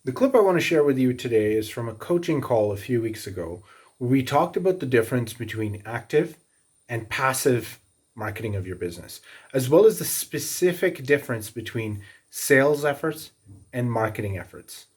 The clip I want to share with you today is from a coaching call a few weeks ago where we talked about the difference between active and passive marketing of your business, as well as the specific difference between sales efforts and marketing efforts.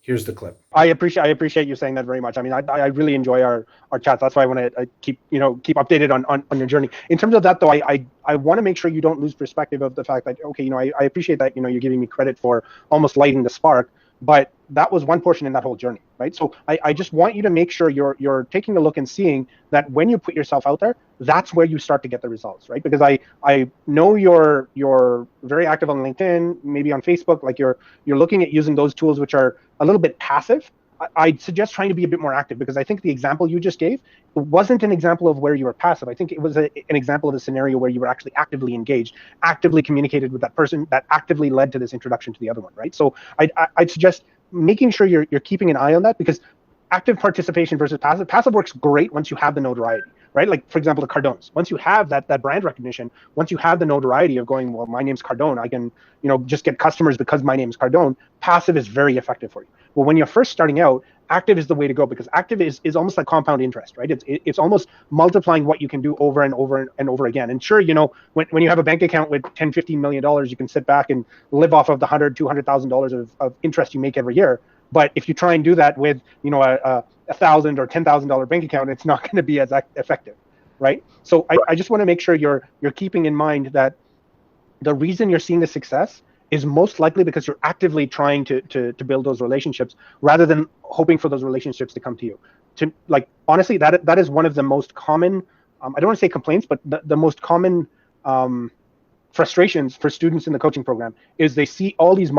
Here's the clip. I appreciate you saying that very much. I mean, I really enjoy our chats. That's why I want to keep updated on your journey. In terms of that though, I want to make sure you don't lose perspective of the fact that, okay, I appreciate that, you're giving me credit for almost lighting the spark, but that was one portion in that whole journey, right? So I just want you to make sure you're taking a look and seeing that when you put yourself out there, that's where you start to get the results, right? Because I know you're very active on LinkedIn, maybe on Facebook, like you're looking at using those tools which are a little bit passive. I'd suggest trying to be a bit more active, because I think the example you just gave wasn't an example of where you were passive. I think it was an example of a scenario where you were actually actively engaged, actively communicated with that person, that actively led to this introduction to the other one, right? So I'd suggest making sure you're keeping an eye on that, because active participation versus passive works great once you have the notoriety, right? Like, for example, the Cardones. Once you have that brand recognition, once you have the notoriety of going, well, my name's Cardone, I can, just get customers because my name's Cardone. Passive is very effective for you. Well, when you're first starting out, active is the way to go, because active is almost like compound interest, right? It's almost multiplying what you can do over and over and over again. And sure, when you have a bank account with 10, $15 million, you can sit back and live off of the $100,000, $200,000 of interest you make every year. But if you try and do that with, a $1,000 or $10,000 bank account, it's not going to be as effective, right? So I just want to make sure you're keeping in mind that the reason you're seeing the success is most likely because you're actively trying to build those relationships, rather than hoping for those relationships to come to you. To, like, honestly, that is one of the most common, I don't want to say complaints, but the most common frustrations for students in the coaching program is they see all these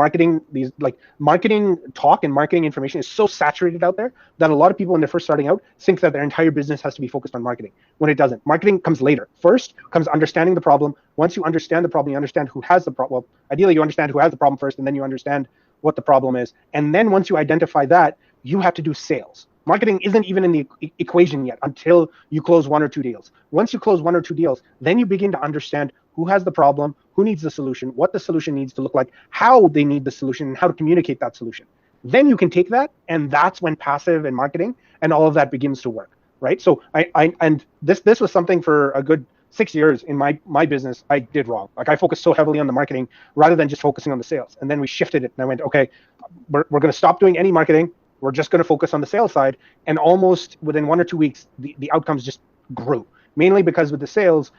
like marketing talk and marketing information is so saturated out there that a lot of people, when they're first starting out, think that their entire business has to be focused on marketing, when it doesn't. Marketing comes later. First comes understanding the problem. Once you understand the problem, you understand who has the problem. Well, ideally you understand who has the problem first, and then you understand what the problem is. And then once you identify that, you have to do sales. Marketing isn't even in the equation yet until you close one or two deals. Once you close one or two deals, then you begin to understand who has the problem, who needs the solution, what the solution needs to look like, how they need the solution, and how to communicate that solution. Then you can take that, and that's when passive and marketing and all of that begins to work, right? So and this was something for a good 6 years in my business I did wrong. Like, I focused so heavily on the marketing rather than just focusing on the sales. And then we shifted it, and I went, okay, we're going to stop doing any marketing. We're just going to focus on the sales side. And almost within 1 or 2 weeks, the outcomes just grew, mainly because with the sales,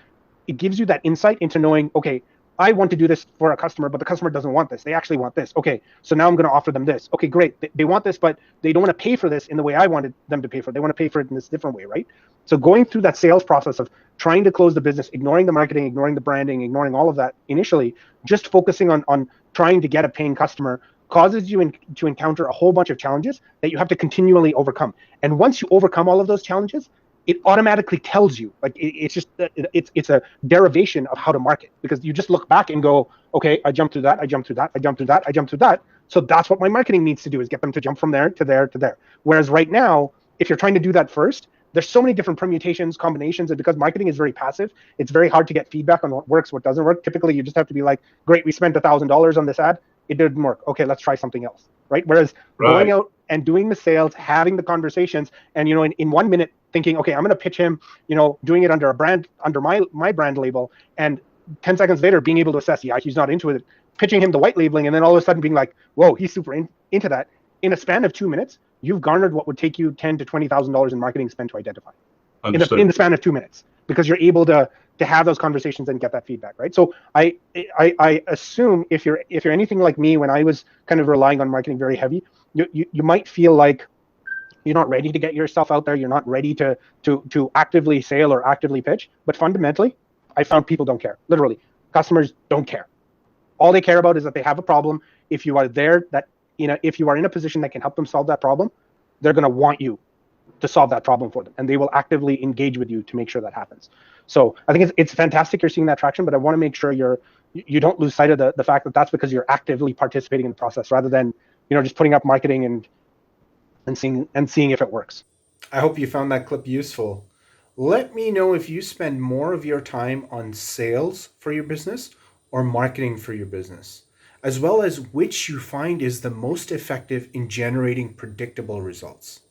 it gives you that insight into knowing, okay, I want to do this for a customer, but the customer doesn't want this. They actually want this. Okay, so now I'm going to offer them this. Okay, great. They want this, but they don't want to pay for this in the way I wanted them to pay for it. They want to pay for it in this different way, right? So going through that sales process of trying to close the business, ignoring the marketing, ignoring the branding, ignoring all of that initially, just focusing on trying to get a paying customer causes you to encounter a whole bunch of challenges that you have to continually overcome. And once you overcome all of those challenges, it automatically tells you, like, it's just it's a derivation of how to market, because you just look back and go, okay, I jumped through that, I jumped through that, I jumped through that, I jumped through that. So that's what my marketing needs to do, is get them to jump from there to there to there. Whereas right now, if you're trying to do that first, there's so many different permutations, combinations, and because marketing is very passive, it's very hard to get feedback on what works, what doesn't work. Typically, you just have to be like, great, we spent $1,000 on this ad, it didn't work. Okay, let's try something else, right? Whereas going out and doing the sales, having the conversations, and in 1 minute thinking, okay, I'm going to pitch him, doing it under a brand, under my brand label, and 10 seconds later being able to assess, yeah, he's not into it, pitching him the white labeling, and then all of a sudden being like, whoa, he's super into that. In a span of 2 minutes, you've garnered what would take you $10,000 to $20,000 in marketing spend to identify in the span of 2 minutes, because you're able to have those conversations and get that feedback, right? So I assume if you're anything like me, when I was kind of relying on marketing very heavy, you might feel like you're not ready to get yourself out there. You're not ready to actively sell or actively pitch. But fundamentally, I found people don't care. Literally, customers don't care. All they care about is that they have a problem. If you are there, if you are in a position that can help them solve that problem, they're going to want you to solve that problem for them, and they will actively engage with you to make sure that happens. So I think it's fantastic you're seeing that traction, but I want to make sure you don't lose sight of the fact that that's because you're actively participating in the process, rather than just putting up marketing and seeing if it works. I hope you found that clip useful. Let me know if you spend more of your time on sales for your business or marketing for your business. as well as which you find is the most effective in generating predictable results.